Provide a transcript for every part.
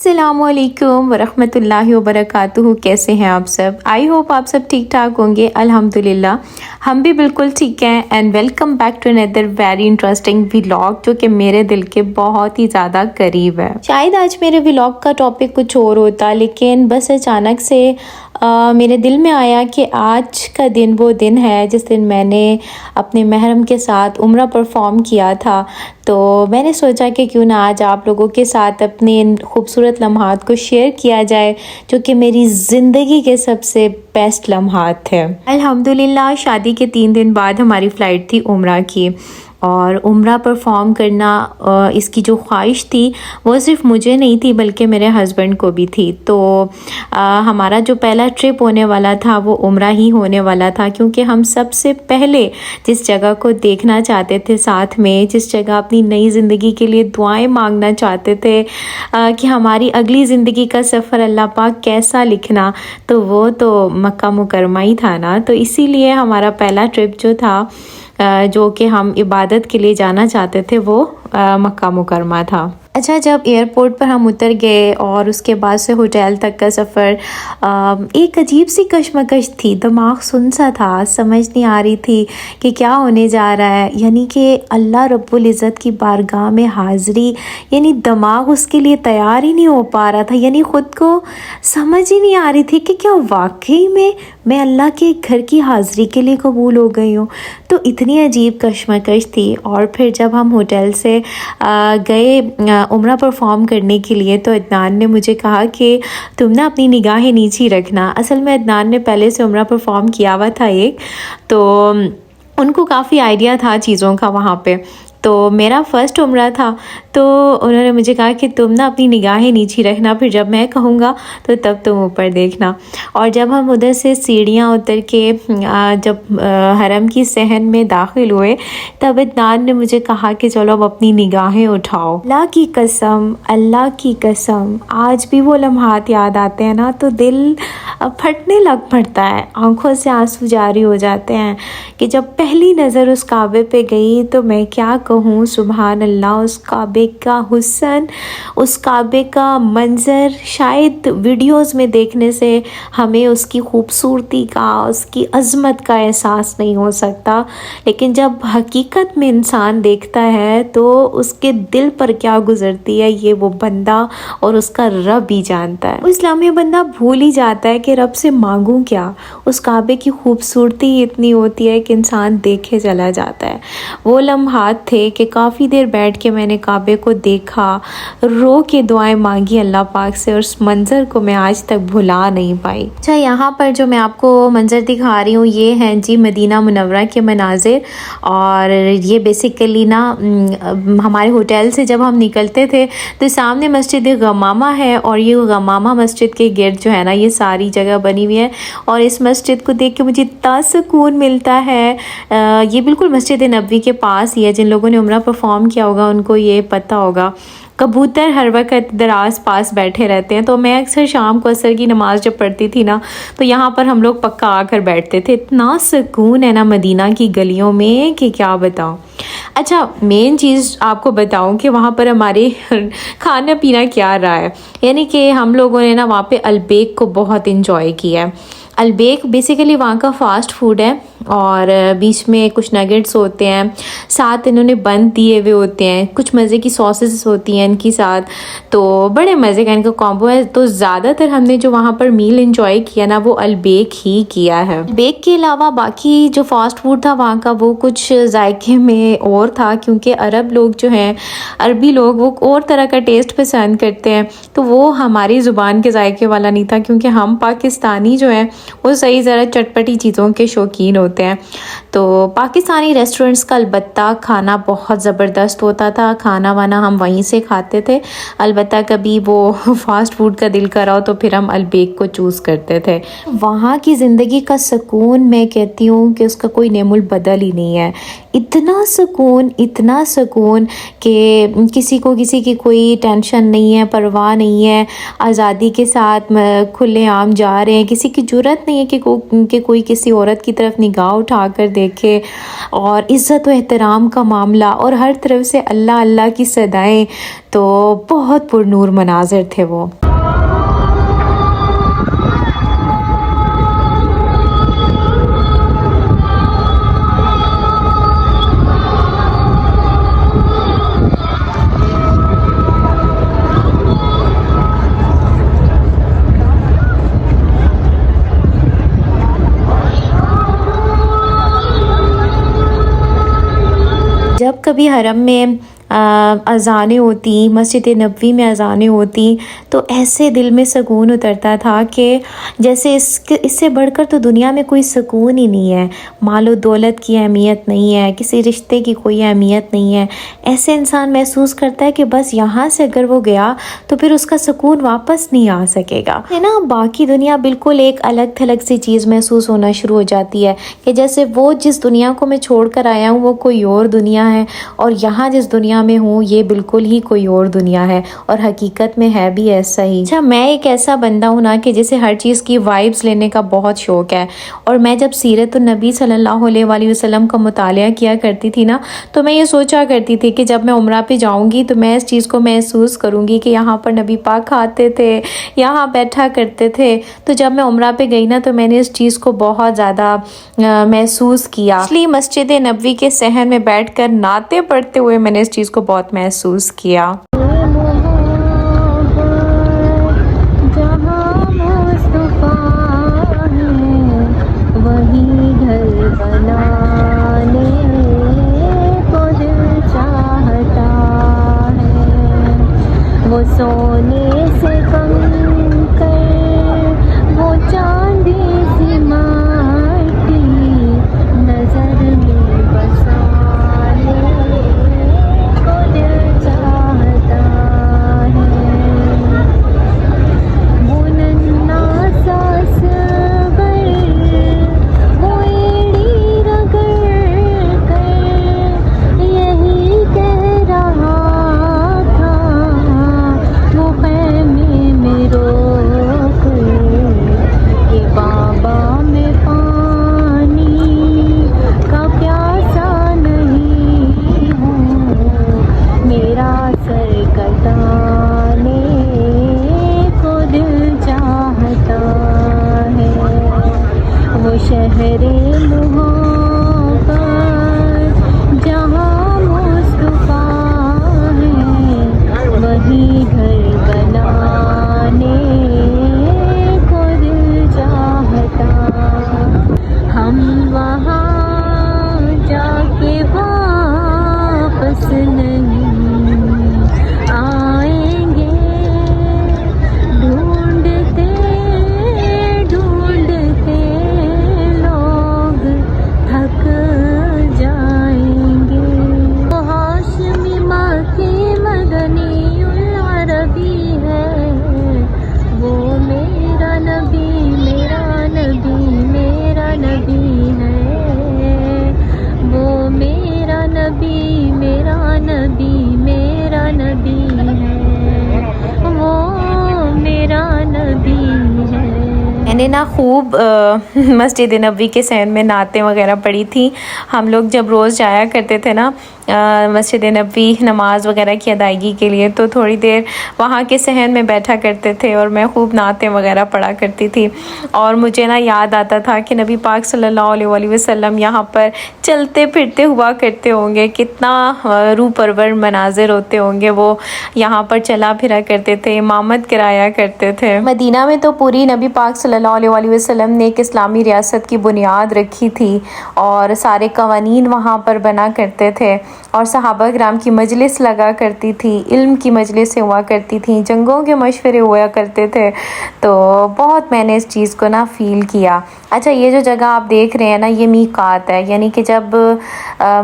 अस्सलामुअलैकुम वरहमतुल्लाहि वबरकातुहू। कैसे हैं आप सब? आई होप आप सब ठीक ठाक होंगे। अल्हम्दुलिल्लाह हम भी बिल्कुल ठीक हैं। And welcome back to another very interesting vlog जो कि मेरे दिल के बहुत ही ज़्यादा करीब है। शायद आज मेरे व्लॉग का टॉपिक कुछ और होता, लेकिन बस अचानक से मेरे दिल में आया कि आज का दिन वो दिन है जिस दिन मैंने अपने महरम के साथ उम्रा परफॉर्म किया था। तो मैंने सोचा कि क्यों ना आज आप लोगों के साथ अपने इन खूबसूरत लम्हात को शेयर किया जाए जो कि मेरी ज़िंदगी के सबसे बेस्ट लम्हात थे। अल्हम्दुलिल्लाह शादी के 3 दिन बाद हमारी फ़्लाइट थी उम्रा की, और उम्रा परफॉर्म करना इसकी जो ख्वाहिश थी वो सिर्फ मुझे नहीं थी बल्कि मेरे हस्बैंड को भी थी। तो हमारा जो पहला ट्रिप होने वाला था वो उम्रा ही होने वाला था, क्योंकि हम सबसे पहले जिस जगह को देखना चाहते थे साथ में, जिस जगह अपनी नई ज़िंदगी के लिए दुआएं मांगना चाहते थे कि हमारी अगली ज़िंदगी का सफ़र अल्लाह पाक कैसा लिखना, तो वो तो मक्का मुकरमा ही था ना। तो इसीलिए हमारा पहला ट्रिप जो था जो कि हम इबादत के लिए जाना चाहते थे वो मक्का मुकरमा था। अच्छा, जब एयरपोर्ट पर हम उतर गए और उसके बाद से होटल तक का सफ़र एक अजीब सी कशमकश थी। दिमाग सुन सा था, समझ नहीं आ रही थी कि क्या होने जा रहा है। यानी कि अल्लाह रब्बुल इज़्ज़त की बारगाह में हाज़िरी, यानी दिमाग उसके लिए तैयार ही नहीं हो पा रहा था। यानी ख़ुद को समझ ही नहीं आ रही थी कि क्या वाकई में मैं अल्लाह के घर की हाज़िरी के लिए कबूल हो गई हूँ। तो इतनी अजीब कशमकश थी। और फिर जब हम होटल से गए उम्रा परफॉर्म करने के लिए, तो अदनान ने मुझे कहा कि तुम ना अपनी निगाहें नीचे ही रखना। असल में अदनान ने पहले से उम्रा परफॉर्म किया हुआ था एक, तो उनको काफ़ी आइडिया था चीज़ों का वहाँ पे। तो मेरा फ़र्स्ट उम्रा था, तो उन्होंने मुझे कहा कि तुम ना अपनी निगाहें नीचे रखना, फिर जब मैं कहूँगा तो तब तुम ऊपर देखना। और जब हम उधर से सीढ़ियाँ उतर के जब हरम की सहन में दाखिल हुए, तब अदनान ने मुझे कहा कि चलो अब अपनी निगाहें उठाओ। अल्लाह की कसम आज भी वो लम्हात याद आते हैं ना तो दिल फटने लग पड़ता है, आंखों से आंसू जारी हो जाते हैं कि जब पहली नज़र उस काबे पे गई तो मैं क्या कहूँ, सुभान अल्लाह। उस काबे का हुस्न, उस काबे का मंज़र शायद वीडियोस में देखने से हमें उसकी खूबसूरती का, उसकी अज़मत का एहसास नहीं हो सकता, लेकिन जब हकीकत में इंसान देखता है तो उसके दिल पर क्या गुज़रती है ये वो बंदा और उसका रब ही जानता है। उस लम्हे बंदा भूल ही जाता है कि रब से मांगूं क्या। उस काबे की खूबसूरती इतनी होती है कि इंसान देखे चला जाता है। वो लम्हात थे कि काफ़ी देर बैठ के मैंने काबे को देखा, रो के दुआएं मांगी अल्लाह पाक से, और उस मंज़र को मैं आज तक भुला नहीं पाई। अच्छा, यहाँ पर जो मैं आपको मंज़र दिखा रही हूँ ये हैं जी मदीना मुनव्वरा के मनाजिर। और ये बेसिकली ना हमारे होटल से जब हम निकलते थे तो सामने मस्जिद गमामा है, और ये गमामा मस्जिद के गेट जो है ना ये सारी जगह बनी हुई है। और इस मस्जिद को देख के मुझे इतना सुकून मिलता है। ये बिल्कुल मस्जिद नबवी के पास ही है। जिन लोगों ने उम्रा परफॉर्म किया होगा उनको ये पता होगा। कबूतर हर वक्त इधर आस पास बैठे रहते हैं, तो मैं अक्सर शाम को असर की नमाज़ जब पढ़ती थी ना तो यहाँ पर हम लोग पक्का आकर बैठते थे। इतना सुकून है ना मदीना की गलियों में कि क्या बताऊँ। अच्छा, मेन चीज़ आपको बताऊं कि वहाँ पर हमारे खाना पीना क्या रहा है। यानी कि हम लोगों ने ना वहाँ पे अलबेक को बहुत इंजॉय किया है। अलबेक बेसिकली वहाँ का फ़ास्ट फूड है, और बीच में कुछ नगेट्स होते हैं, साथ इन्होंने बंद दिए हुए होते हैं, कुछ मज़े की सॉसेस होती हैं इनकी साथ, तो बड़े मज़े का इनका कॉम्बो है। तो ज़्यादातर हमने जो वहाँ पर मील इंजॉय किया ना वो अलबेक ही किया है। अलबेक के अलावा बाकी जो फ़ास्ट फूड था वहाँ का वो कुछ जायके में और था, क्योंकि अरब लोग जो हैं, अरबी लोग, वो और तरह का टेस्ट पसंद करते हैं, तो वो हमारी ज़ुबान के जायके वाला नहीं था, क्योंकि हम पाकिस्तानी जो हैं वो सही ज़रा चटपटी चीज़ों के शौकीन होते हैं। तो पाकिस्तानी रेस्टोरेंट्स का अलबत्ता खाना बहुत ज़बरदस्त होता था। खाना वाना हम वहीं से खाते थे। अलबत्ता कभी वो फ़ास्ट फूड का दिल करा हो तो फिर हम अलबेक को चूज़ करते थे। वहाँ की ज़िंदगी का सुकून मैं कहती हूँ कि उसका कोई नेमुल बदल ही नहीं है। इतना सुकून कि किसी को किसी की कोई टेंशन नहीं है, परवाह नहीं है, आज़ादी के साथ खुलेआम जा रहे हैं, किसी की जुर्रत नहीं है कि कोई किसी औरत की तरफ निगाह निगाह उठाकर देखे, और इज़्ज़त व एहतराम का मामला, और हर तरफ से अल्लाह अल्लाह की सदाएं। तो बहुत पुरनूर मनाज़र थे वो। जब कभी हरम में अज़ानें होती, मस्जिद नबवी में अज़ानें होती, तो ऐसे दिल में सुकून उतरता था कि जैसे इससे बढ़कर तो दुनिया में कोई सुकून ही नहीं है। मालो दौलत की अहमियत नहीं है, किसी रिश्ते की कोई अहमियत नहीं है। ऐसे इंसान महसूस करता है कि बस यहाँ से अगर वो गया तो फिर उसका सुकून वापस नहीं आ सकेगा, है ना। बाकी दुनिया बिल्कुल एक अलग थलग सी चीज़ महसूस होना शुरू हो जाती है कि जैसे वो जिस दुनिया को मैं छोड़ कर आया हूँ वो कोई और दुनिया है, और यहाँ जिस दुनिया में हूँ ये बिल्कुल ही कोई और दुनिया है। और हकीकत में है भी ऐसा ही। अच्छा, मैं एक ऐसा बंदा हूँ ना कि जिसे हर चीज़ की वाइब्स लेने का बहुत शौक़ है, और मैं जब सीरत नबी सल्लल्लाहु अलैहि वसल्लम का मुतालिया किया करती थी ना, तो मैं ये सोचा करती थी कि जब मैं उम्रा पे जाऊँगी तो मैं इस चीज़ को महसूस करूँगी कि यहाँ पर नबी पाक आते थे, यहाँ बैठा करते थे। तो जब मैं उम्रा पे गई ना तो मैंने इस चीज़ को बहुत ज़्यादा महसूस किया। इसलिए मस्जिद नबवी के सहन में बैठकर नाते पढ़ते हुए मैंने इस चीज़ को बहुत महसूस किया। वो सोने से कम कर, वो चांदी सी माटी नजर में बसाने को दिल चाहता है। वो नन्हा सा सबर, वो एड़ी रगड़ कर यही कह रहा था, वो ख़ैमे में रोक के बाबा में पानी का प्यासा नहीं हूँ, मेरा सर कटाने को दिल चाहता है। वो शहरे मोहब्बत जहाँ मुस्तफा है, वही घर बनाने को दिल चाहता। हम वहाँ जाके वापस नहीं आएंगे, ढूंढते ढूंढते लोग थक जाएंगे। वो हाशमी मक्की मदनी उल अरबी है, वो मेरा नबी मेरा नबी मेरा नबी है, वो मेरा नबी मेरा नबी मेरा नबी है, वो मेरा नबी है। मैंने ना खूब मस्जिद नबवी के सहन में नातें वगैरह पढ़ी थी। हम लोग जब रोज़ जाया करते थे ना मस्जिद नबवी नमाज वगैरह की अदायगी के लिए, तो थोड़ी देर वहाँ के सहन में बैठा करते थे और मैं खूब नातें वगैरह पढ़ा करती थी। और मुझे ना याद आता था कि नबी पाक सल्लल्लाहु अलैहि वसल्लम यहाँ पर चलते फिरते हुआ करते होंगे, कितना रूह परवर मनाजिर होते होंगे। वो यहाँ पर चला फिरा करते थे, इमामत कराया करते थे। मदीना में तो पूरी नबी पाक सल्लल्लाहु अलैहि वसल्लम ने एक इस्लामी रियासत की बुनियाद रखी थी, और सारे कवानीन वहाँ पर बना करते थे, और सहाबा किराम की मजलिस लगा करती थी, इल्म की मजलिसें हुआ करती थी, जंगों के मशवरे हुआ करते थे। तो बहुत मैंने इस चीज़ को ना फ़ील किया। अच्छा, ये जो जगह आप देख रहे हैं ना, ये मीकात है, यानी कि जब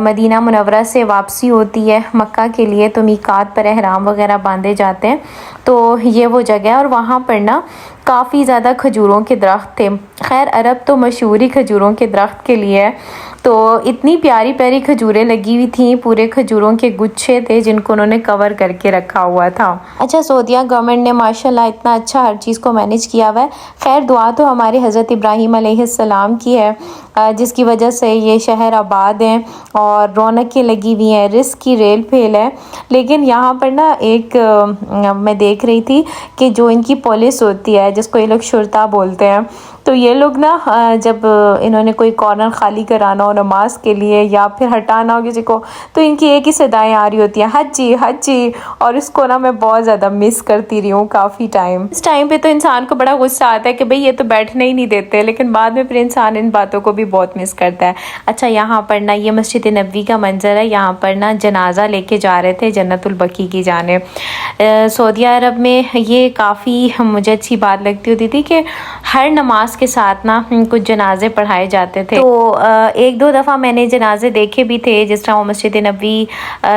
मदीना मुनव्वरा से वापसी होती है मक्का के लिए तो मीकात पर एहराम वगैरह बांधे जाते हैं। तो ये वो जगह है, और वहाँ पर ना काफ़ी ज़्यादा खजूरों के दरख्त थे। खैर, अरब तो मशहूर ही खजूरों के दरख्त के लिए है, तो इतनी प्यारी प्यारी खजूरें लगी हुई थी पूरे पूरे खजूरों के गुच्छे थे जिनको उन्होंने कवर करके रखा हुआ था। अच्छा, सऊदीया गवर्नमेंट ने माशाल्लाह इतना अच्छा हर चीज़ को मैनेज किया हुआ है। खैर दुआ तो हमारे हज़रत इब्राहीम अलैहिस्सलाम की है, जिसकी वजह से ये शहर आबाद हैं और रौनकें लगी हुई हैं, रिस्क की रेल फेल है। लेकिन यहाँ पर ना एक मैं देख रही थी कि जो इनकी पुलिस होती है, जिसको ये लोग शुरता बोलते हैं, तो ये लोग ना जब इन्होंने कोई कॉर्नर खाली कराना हो नमाज के लिए या फिर हटाना हो किसी को, तो इनकी एक ही सदाएं आ रही होती हैं, हज्जी हज्जी। और इसको ना मैं बहुत ज़्यादा मिस करती रही हूँ काफ़ी टाइम। इस टाइम पे तो इंसान को बड़ा गुस्सा आता है कि भाई ये तो बैठने ही नहीं देते, लेकिन बाद में फिर इंसान इन बातों को भी बहुत मिस करता है। अच्छा, यहाँ पर ना ये मस्जिद नबवी का मंजर है। यहाँ पर ना जनाजा लेके जा रहे थे जन्नतुल बकी की जानिब। सऊदी अरब में ये काफ़ी मुझे अच्छी बात लगती होती थी कि हर नमाज के साथ ना कुछ जनाजे पढ़ाए जाते थे। तो एक दो दफ़ा मैंने जनाजे देखे भी थे, जिस तरह वो मस्जिद नबवी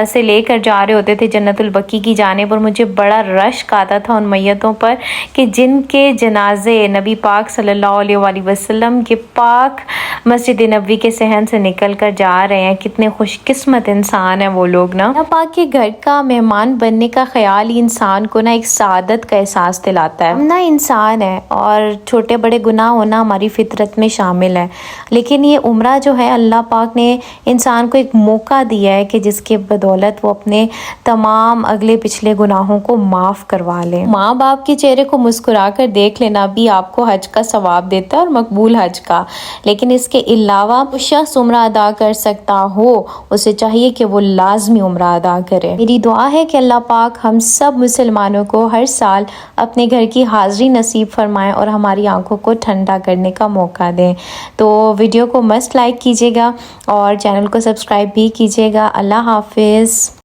से लेकर जा रहे होते थे जन्नतुल बकी की जानिब, और मुझे बड़ा रश्क आता था उन मैयतों पर कि जिनके जनाजे नबी पाक सल्लल्लाहु अलैहि वसल्लम के पाक मस्जिद नबवी के सहन से निकल कर जा रहे हैं। कितने खुशकिस्मत इंसान है वो लोग ना। अल्लाह पाक के घर का मेहमान बनने का ख्याल ही इंसान को ना एक सादत का एहसास दिलाता है। हम ना इंसान है और छोटे बड़े गुनाह होना हमारी फितरत में शामिल है, लेकिन ये उम्रा जो है अल्लाह पाक ने इंसान को एक मौका दिया है कि जिसके बदौलत वो अपने तमाम अगले पिछले गुनाहों को माफ़ करवा ले। माँ बाप के चेहरे को मुस्कुरा कर देख लेना भी आपको हज का सवाब देता है, और मकबूल हज का। लेकिन इसके अलावा वो शख्स उम्रा अदा कर सकता हो, उसे चाहिए कि वो लाजमी उम्रा अदा करे। मेरी दुआ है कि अल्लाह पाक हम सब मुसलमानों को हर साल अपने घर की हाज़िरी नसीब फरमाएं और हमारी आंखों को ठंडा करने का मौका दें। तो वीडियो को मस्ट लाइक कीजिएगा और चैनल को सब्सक्राइब भी कीजिएगा। अल्लाह हाफिज़।